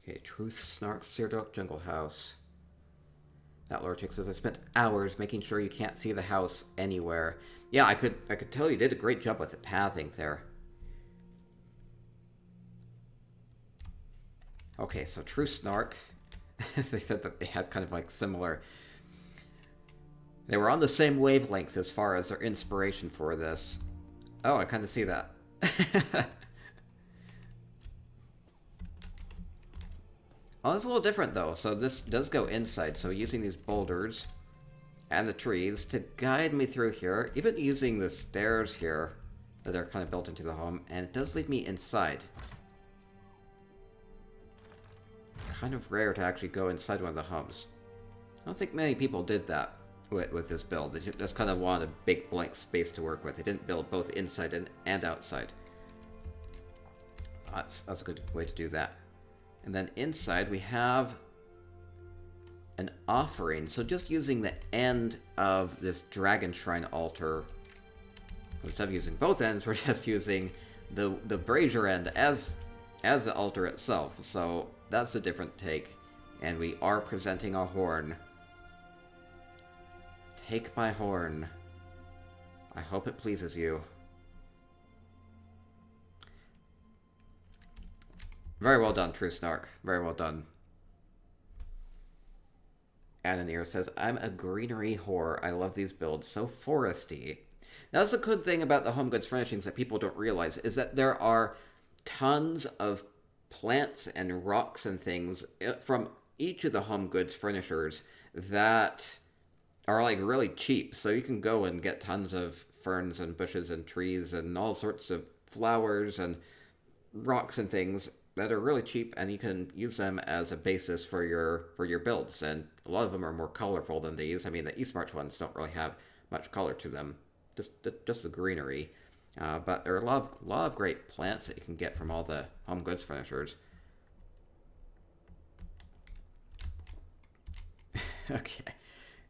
Okay, Truth Snark's Searing Off Jungle house. That lore chick says, I spent hours making sure you can't see the house anywhere. Yeah, I could tell you did a great job with the pathing there. Okay, so True Snark, they said that they had kind of like similar... They were on the same wavelength as far as their inspiration for this. Oh, I kind of see that. Oh, it's a little different though. So this does go inside, so using these boulders and the trees to guide me through here, even using the stairs here that are kind of built into the home, and it does lead me inside. Kind of rare to actually go inside one of the homes. I don't think many people did that with this build. They just kind of wanted a big blank space to work with. They didn't build both inside and outside. That's a good way to do that. And then inside we have an offering. So just using the end of this dragon shrine altar. So instead of using both ends, we're just using the brazier end as the altar itself. So that's a different take. And we are presenting a horn. Take my horn. I hope it pleases you. Very well done, True Snark. Very well done. Ananir says, I'm a greenery whore. I love these builds. So foresty. Now, that's a good thing about the home goods furnishings that people don't realize, is that there are tons of plants and rocks and things from each of the home goods furnishers that are like really cheap. So you can go and get tons of ferns and bushes and trees and all sorts of flowers and rocks and things that are really cheap, and you can use them as a basis for your builds. And a lot of them are more colorful than these. I mean, the Eastmarch ones don't really have much color to them, just the greenery. But there are a lot of great plants that you can get from all the home goods furnishers. Okay,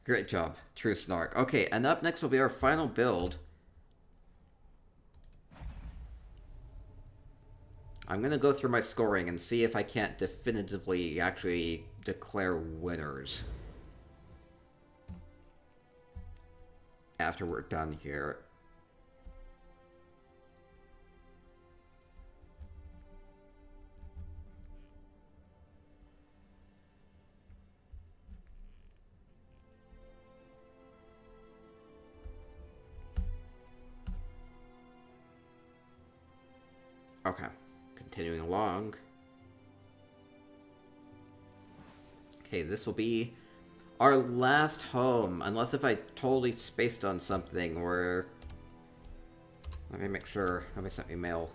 great job, True Snark. Okay, and up next will be our final build. I'm going to go through my scoring and see if I can't definitively actually declare winners after we're done here. Okay, continuing along. Okay, this will be our last home, unless if I totally spaced on something, or... Let me make sure. Nobody sent me mail.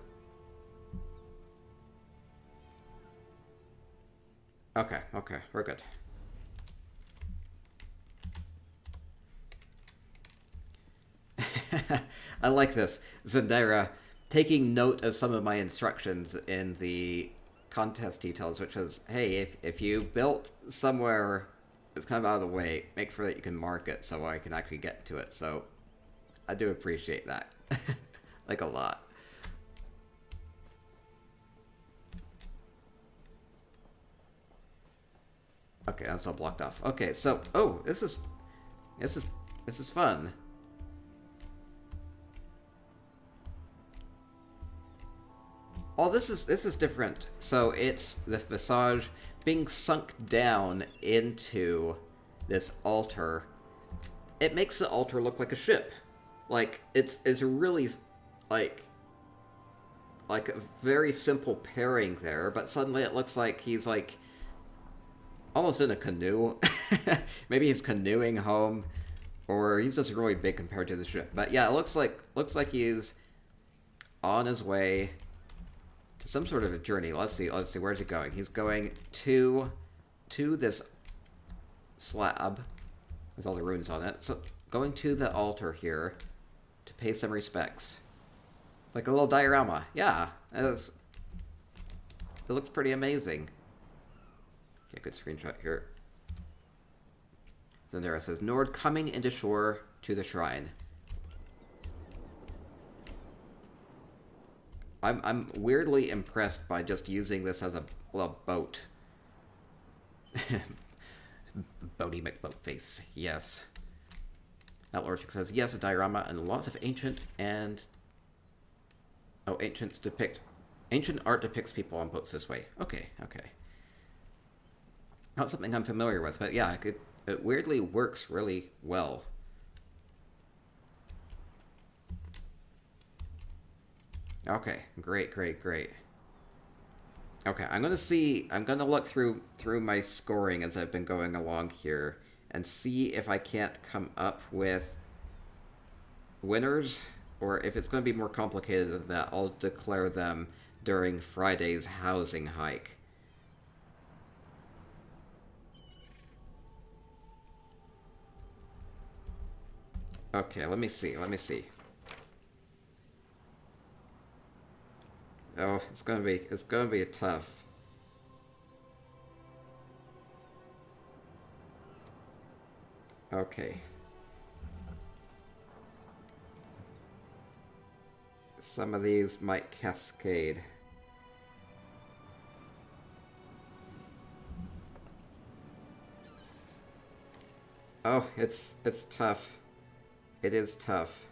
Okay, we're good. I like this. Zendara taking note of some of my instructions in the contest details, which was, hey, if you built somewhere that's kind of out of the way, make sure that you can mark it so I can actually get to it. So I do appreciate that. Like, a lot. Okay, that's all blocked off. Okay, so, oh, this is fun. Oh, this is different. So it's the visage being sunk down into this altar. It makes the altar look like a ship. Like, it's really like a very simple pairing there, but suddenly it looks like he's like almost in a canoe. Maybe he's canoeing home, or he's just really big compared to the ship. But yeah, it looks like he's on his way to some sort of a journey. Let's see, where's he going? He's going to this slab with all the runes on it. So going to the altar here to pay some respects. Like a little diorama. Yeah, it looks pretty amazing. Okay, good screenshot here. Zendara says, Nord coming into shore to the shrine. I'm weirdly impressed by just using this as a boat. Boaty McBoatface, yes. Outlorship says, yes, a diorama and lots of ancient and... Oh, ancient art depicts people on boats this way. Okay. Not something I'm familiar with, but yeah, it weirdly works really well. Okay, great. Okay, I'm gonna look through my scoring as I've been going along here and see if I can't come up with winners, or if it's going to be more complicated than that, I'll declare them during Friday's housing hike. Okay, let me see. Oh, it's gonna be tough. Okay. Some of these might cascade. Oh, it's tough. It is tough.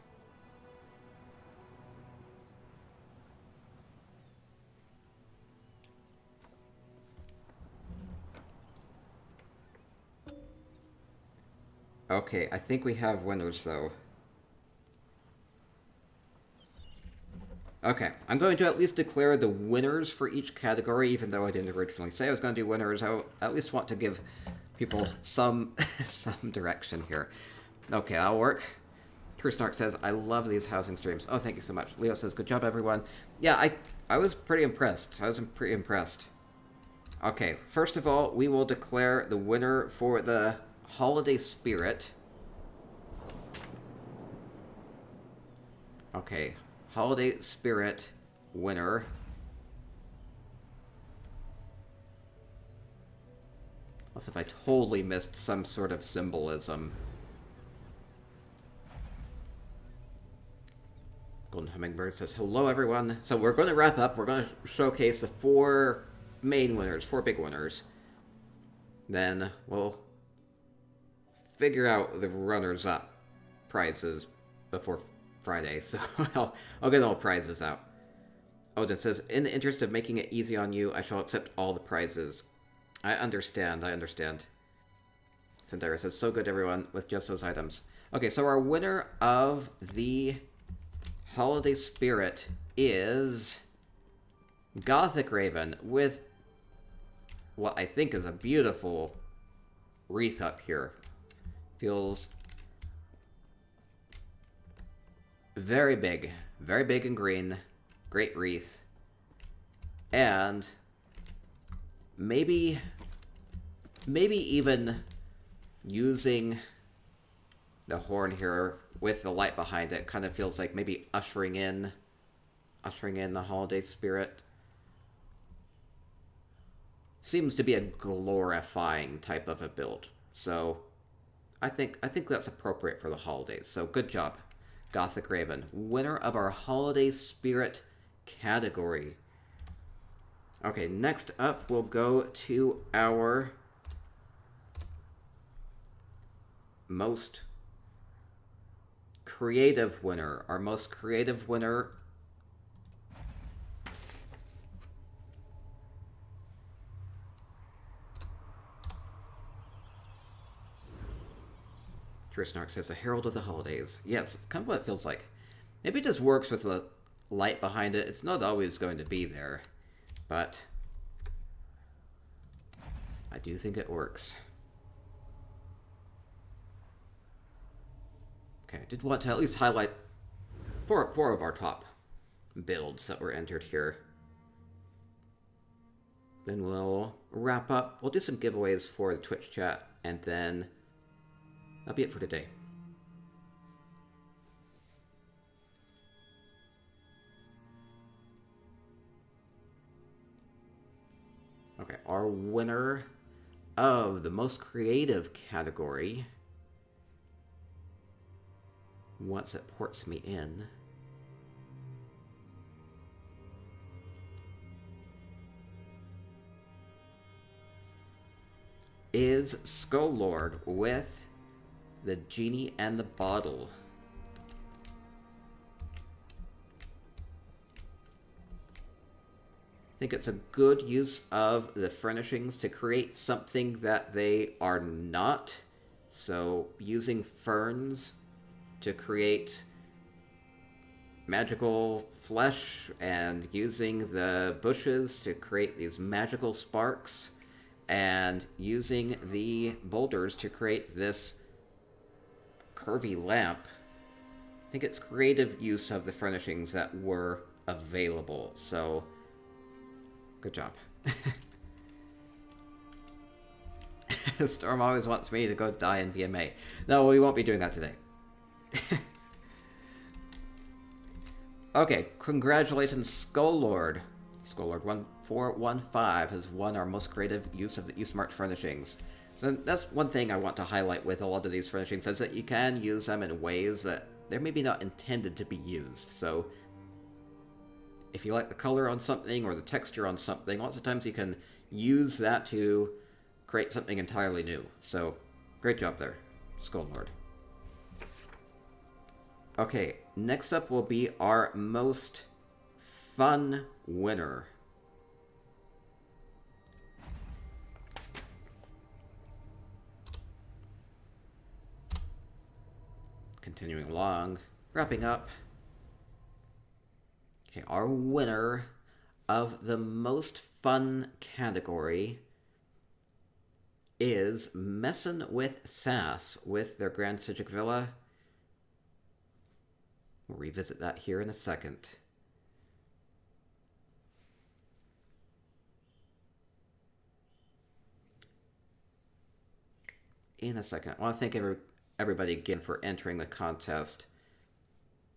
Okay, I think we have winners, though. Okay, I'm going to at least declare the winners for each category, even though I didn't originally say I was going to do winners. I at least want to give people some direction here. Okay, that'll work. True Snark says, I love these housing streams. Oh, thank you so much. Leo says, good job, everyone. Yeah, I was pretty impressed. Okay, first of all, we will declare the winner for the Holiday Spirit. Okay, Holiday Spirit winner. Unless if I totally missed some sort of symbolism. Golden Hummingbird says, hello everyone. So we're going to wrap up. We're going to showcase the 4 main winners, 4 big winners. Then we'll figure out the runners-up prizes before Friday. So I'll get all prizes out. Odin says, in the interest of making it easy on you, I shall accept all the prizes. I understand. Sandera says, so good everyone, with just those items. Okay, so our winner of the Holiday Spirit is Gothic Raven with what I think is a beautiful wreath up here. Feels very big and green. Great wreath. And maybe even using the horn here with the light behind it kind of feels like maybe ushering in the holiday spirit. Seems to be a glorifying type of a build. So I think that's appropriate for the holidays. So good job, Gothic Raven, winner of our holiday spirit category. Okay, next up we'll go to our most creative winner. Our most creative winner Trisnark says, a herald of the holidays. Yes, kind of what it feels like. Maybe it just works with the light behind it. It's not always going to be there, but I do think it works. Okay, I did want to at least highlight four of our top builds that were entered here. Then we'll wrap up. We'll do some giveaways for the Twitch chat, and then that'll be it for today. Okay, our winner of the most creative category, once it ports me in, is Skull-Lord with the Genie and the Bottle. I think it's a good use of the furnishings to create something that they are not. So using ferns to create magical flesh and using the bushes to create these magical sparks and using the boulders to create this curvy lamp. I think it's creative use of the furnishings that were available, so good job. Storm always wants me to go die in VMA. No, we won't be doing that today. Okay, congratulations, Skull-Lord. Skull-Lord 1415 has won our most creative use of the Eastmarch furnishings. So that's one thing I want to highlight with a lot of these furnishings, is that you can use them in ways that they're maybe not intended to be used. So if you like the color on something or the texture on something, lots of times you can use that to create something entirely new. So great job there, Skull-Lord. Okay, next up will be our most fun winner. Continuing along, wrapping up. Okay, our winner of the most fun category is Messin' with Sass with their GrandCentric Villa. We'll revisit that here in a second. I want to thank everybody again for entering the contest.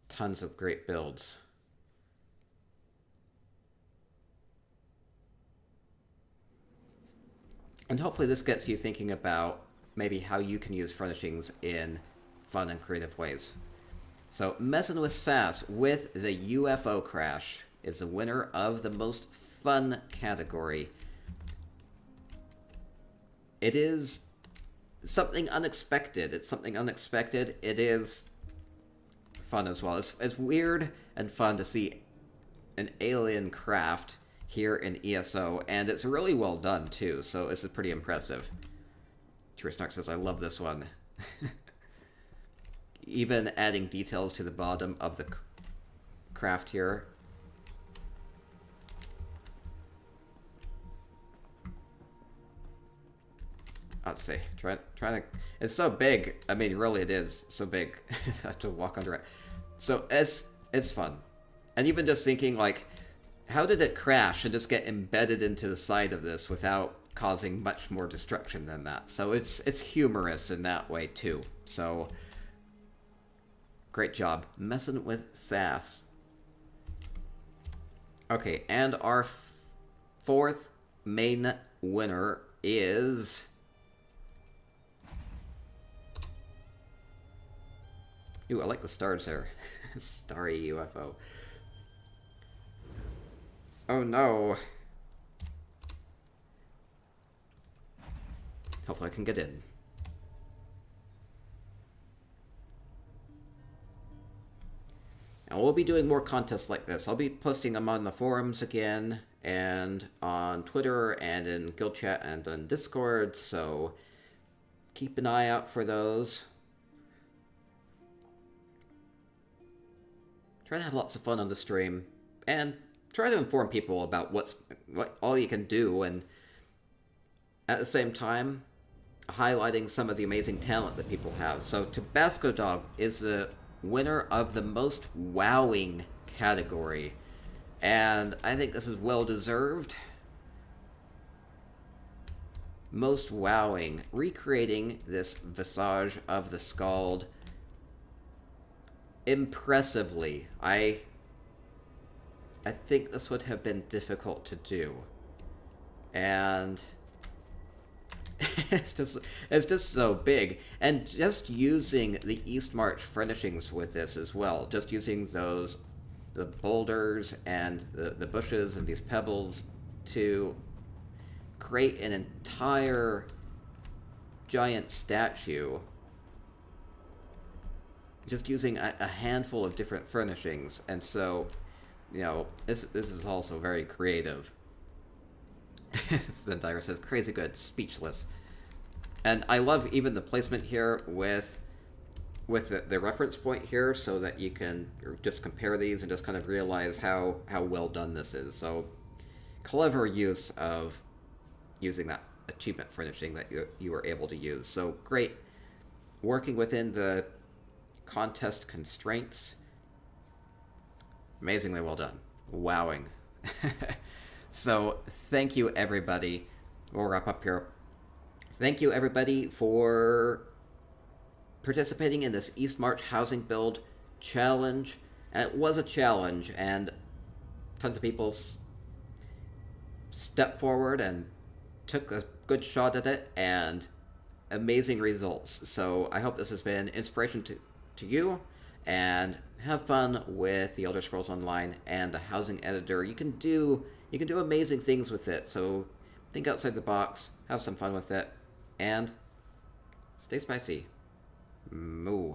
Tons of great builds. And hopefully this gets you thinking about maybe how you can use furnishings in fun and creative ways. So, Messing with Sass with the UFO Crash is the winner of the most fun category. It is something unexpected. It's something unexpected. It is fun as well. It's weird and fun to see an alien craft here in ESO, and it's really well done too, so this is pretty impressive. Snark says, I love this one. Even adding details to the bottom of the craft here. Let's see. Trying to. It's so big. I mean, really, it is so big. I have to walk under it. So it's fun, and even just thinking like, how did it crash and just get embedded into the side of this without causing much more destruction than that? So it's humorous in that way too. So great job, Messing with Sass. Okay, and our fourth main winner is. Ooh, I like the stars there. Starry UFO. Oh no. Hopefully I can get in. And we'll be doing more contests like this. I'll be posting them on the forums again, and on Twitter, and in Guild Chat, and on Discord, so keep an eye out for those. Try to have lots of fun on the stream, and try to inform people about what all you can do, and at the same time, highlighting some of the amazing talent that people have. So, Pascoe Dog is the winner of the most wowing category, and I think this is well deserved. Most wowing, recreating this visage of the Skald impressively. I think this would have been difficult to do, and it's just so big. And just using the Eastmarch furnishings with this as well, just using the boulders and the bushes and these pebbles to create an entire giant statue, just using a handful of different furnishings. And so, you know, this is also very creative. Zendire says, crazy good, speechless. And I love even the placement here with the reference point here, so that you can just compare these and just kind of realize how well done this is. So clever use of using that achievement furnishing that you were able to use. So great working within the contest constraints. Amazingly well done. Wowing. So thank you, everybody. We'll wrap up here. Thank you, everybody, for participating in this Eastmarch Housing Build challenge. And it was a challenge, and tons of people stepped forward and took a good shot at it, and amazing results. So I hope this has been inspiration to you, and have fun with the Elder Scrolls Online and the Housing Editor. You can do amazing things with it, so think outside the box, have some fun with it, and stay spicy. Moo.